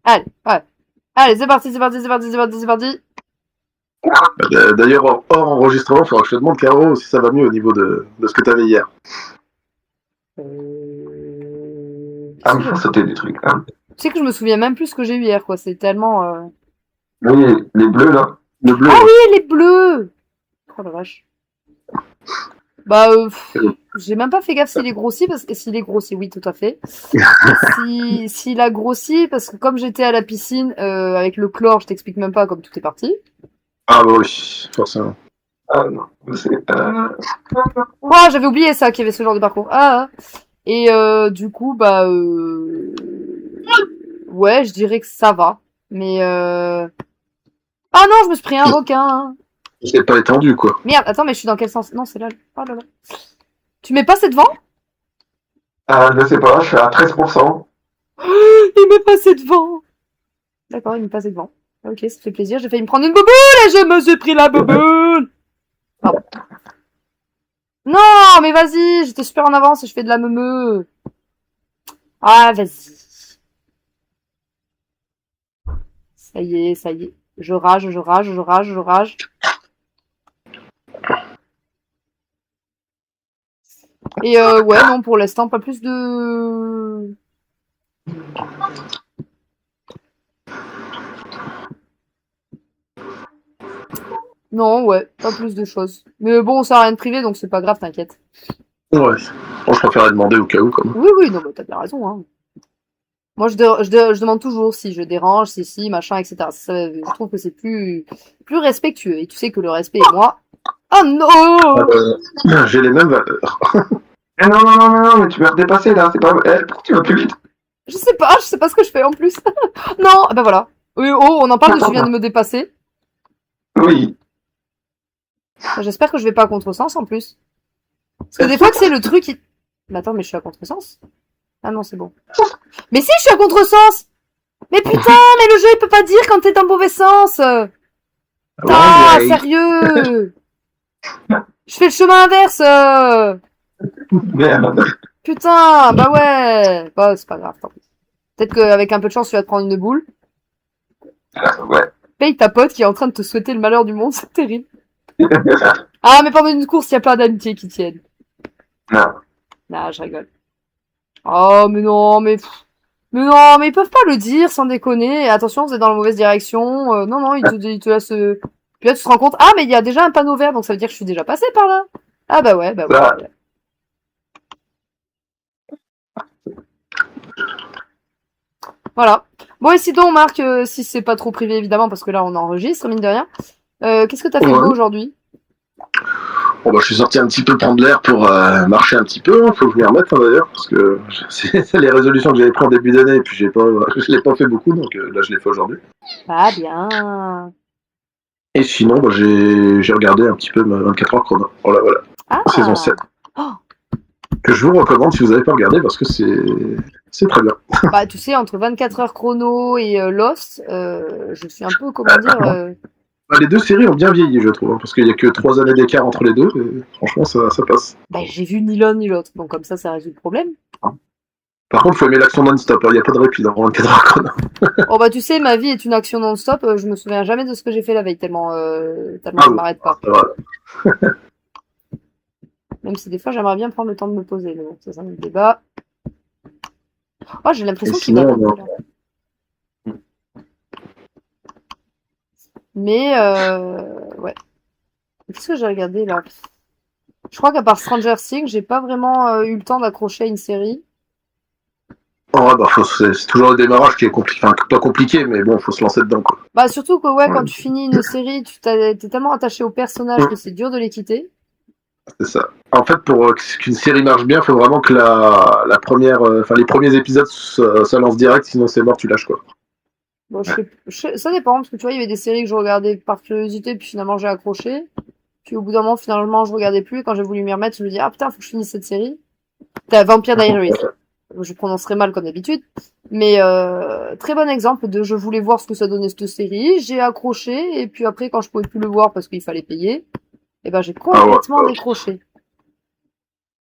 Allez, ouais. Allez, c'est parti, c'est parti, c'est parti, c'est parti, c'est parti. D'ailleurs, hors enregistrement, il faudra que je te demande, Caro, si ça va mieux au niveau de ce que tu avais hier. Qu'est-ce Ah, que il faut j'ai... sauter des trucs. Hein. Tu sais que je me souviens même plus ce que j'ai eu hier, quoi. C'est tellement... Oui, les bleus, là. Le bleu, Ah ouais. oui, les bleus! Oh la vache. Bah, j'ai même pas fait gaffe s'il est grossi, parce que s'il est grossi, oui, tout à fait. S'il a grossi, parce que comme j'étais à la piscine avec le chlore, je t'explique même pas comme tout est parti. Ah bah oui, forcément. Ah non, c'est... Oh, j'avais oublié ça, qu'il y avait ce genre de parcours. Ah, ah. Et du coup, bah, ouais, je dirais que ça va. Mais ah non, je me suis pris un requin. C'est pas étendu, quoi. Merde, attends, mais je suis dans quel sens? Non, c'est là. Oh là là. Tu mets pas c'est devant? je sais pas, je suis à 13%. Il m'est passé devant. D'accord, il m'est passé devant. Ok, ça fait plaisir. J'ai failli me prendre une bouboule et je me suis pris la bouboule. Pardon. Non, mais vas-y, j'étais super en avance et je fais de la meumeu. Ah, vas-y. Ça y est, ça y est. Je rage, je rage, je rage, je rage. Et ouais, non, pour l'instant, pas plus de... Non, ouais, pas plus de choses. Mais bon, ça a rien de privé, donc c'est pas grave, t'inquiète. Ouais. Bon, je préférais demander au cas où, quand même. Oui, oui, non, mais t'as bien raison, hein. Moi, je demande toujours si je dérange, si, machin, etc. Ça, je trouve que c'est plus respectueux. Et tu sais que le respect est moi. Oh non! J'ai les mêmes valeurs. Eh non, non, non, non, non, mais tu vas redépasser, là. C'est pas... Eh, pourquoi tu vas plus vite? Je sais pas ce que je fais en plus. Non, ben voilà. Oui, oh, on en parle de tu viens de me dépasser. Oui. J'espère que je vais pas à contresens en plus. Parce que des fois que c'est le truc qui... Mais attends, mais je suis à contresens? Ah non, c'est bon. Mais si, je suis à contresens! Mais putain, mais le jeu il peut pas dire quand t'es dans le mauvais sens! Ah, Ouais, sérieux! Je fais le chemin inverse! Merde. Putain, bah ouais! Bah, c'est pas grave, tant pis. Peut-être qu'avec un peu de chance, tu vas te prendre une boule. Ouais. Paye ta pote qui est en train de te souhaiter le malheur du monde, c'est terrible. Ah, mais pendant une course, il y a plein d'amitiés qui tiennent. Non. Ah, je rigole. Oh, mais non, mais... Mais non, mais ils peuvent pas le dire sans déconner. Attention, vous êtes dans la mauvaise direction. Non, non, ils te laissent... Puis là, tu te rends compte, ah, mais il y a déjà un panneau vert, donc ça veut dire que je suis déjà passé par là. Ah bah ouais, bah ouais. Ça, Voilà. Bon, et si donc, Marc, si c'est pas trop privé, évidemment, parce que là, on enregistre, mine de rien. Qu'est-ce que t'as fait de beau ouais. aujourd'hui? Bon, bah, je suis sorti un petit peu prendre l'air pour marcher un petit peu. Faut que je m'y remette, hein, d'ailleurs, parce que c'est les résolutions que j'avais prises en début d'année, et puis je l'ai pas fait beaucoup, donc là, je l'ai fait aujourd'hui. Pas bien. Et sinon, bah, j'ai regardé un petit peu ma 24 heures chrono. Voilà, voilà. Saison Ah! 7. Oh! Que je vous recommande si vous n'avez pas regardé, parce que c'est très bien. Bah, tu sais, entre 24 heures chrono et Lost, je suis un peu, comment dire... Bah, les deux séries ont bien vieilli, je trouve, hein, parce qu'il n'y a que 3 années d'écart entre les deux, et franchement, ça passe. Bah, j'ai vu ni l'un ni l'autre, donc comme ça résout le problème. Par contre, il faut aimer l'action non-stop, il n'y a pas de répit dans 24 heures chrono. Oh bah tu sais, ma vie est une action non-stop, je me souviens jamais de ce que j'ai fait la veille, tellement Ah je bon, m'arrête pas. ça va. Même si des fois j'aimerais bien prendre le temps de me poser, mais bon, ça c'est un autre débat. Oh, j'ai Et l'impression qu'il va sinon, péter là. Mais ouais. Qu'est-ce que j'ai regardé là? Je crois qu'à part Stranger Things, j'ai pas vraiment eu le temps d'accrocher à une série. ouais, bah, c'est toujours le démarrage qui est compliqué. Enfin, pas compliqué, mais bon, faut se lancer dedans, quoi. Bah surtout que ouais, quand tu finis une série, t'es tellement attaché aux personnages que c'est dur de les quitter. C'est ça. En fait, pour qu'une série marche bien, il faut vraiment que la première, enfin les premiers épisodes se lancent direct, sinon c'est mort, tu lâches quoi. Bon, ça dépend, parce que tu vois, il y avait des séries que je regardais par curiosité, puis finalement j'ai accroché. Puis au bout d'un moment, finalement, je regardais plus. Et quand j'ai voulu m'y remettre, je me dis, ah putain, faut que je finisse cette série. T'as Vampire Diaries. Je prononcerai mal comme d'habitude. Mais très bon exemple de je voulais voir ce que ça donnait cette série. J'ai accroché. Et puis après, quand je pouvais plus le voir parce qu'il fallait payer, eh ben j'ai Ah ouais, complètement décroché.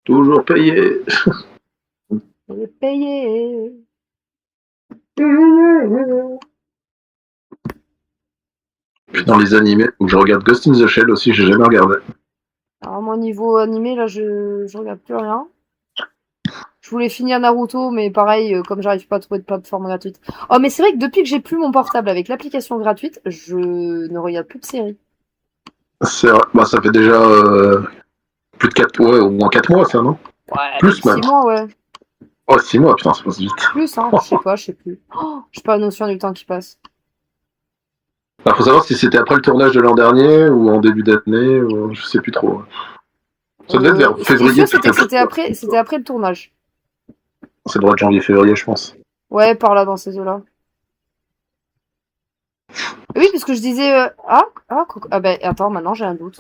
toujours payé. J'ai payé. Puis dans les animés, où je regarde Ghost in the Shell aussi, j'ai jamais regardé. Alors moi niveau animé là je regarde plus rien. Je voulais finir Naruto mais pareil comme j'arrive pas à trouver de plateforme gratuite. Oh mais c'est vrai que depuis que j'ai plus mon portable avec l'application gratuite, je ne regarde plus de séries. C'est vrai. Bah, ça fait déjà plus de 4 mois, au moins 4 mois, ça, non? Ouais, Plus même. 6 mois ouais. Oh, 6 mois, putain, ça passe vite. Plus hein, je sais plus. Oh, j'ai pas la notion du temps qui passe. Bah, faut savoir si c'était après le tournage de l'an dernier ou en début d'année, ou je sais plus trop. Ça devait être vers Ce qui est février. sûr c'était que c'était après le tournage. Ça doit être janvier-février, je pense. Ouais, par là dans ces eaux-là. Oui, parce que je disais ah ben attends, maintenant j'ai un doute.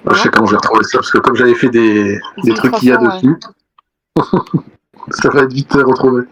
Je sais comment je vais retrouver ça, parce que comme j'avais fait des trucs IA illustrations, ouais. dessus, ça va être vite retrouvé. Non,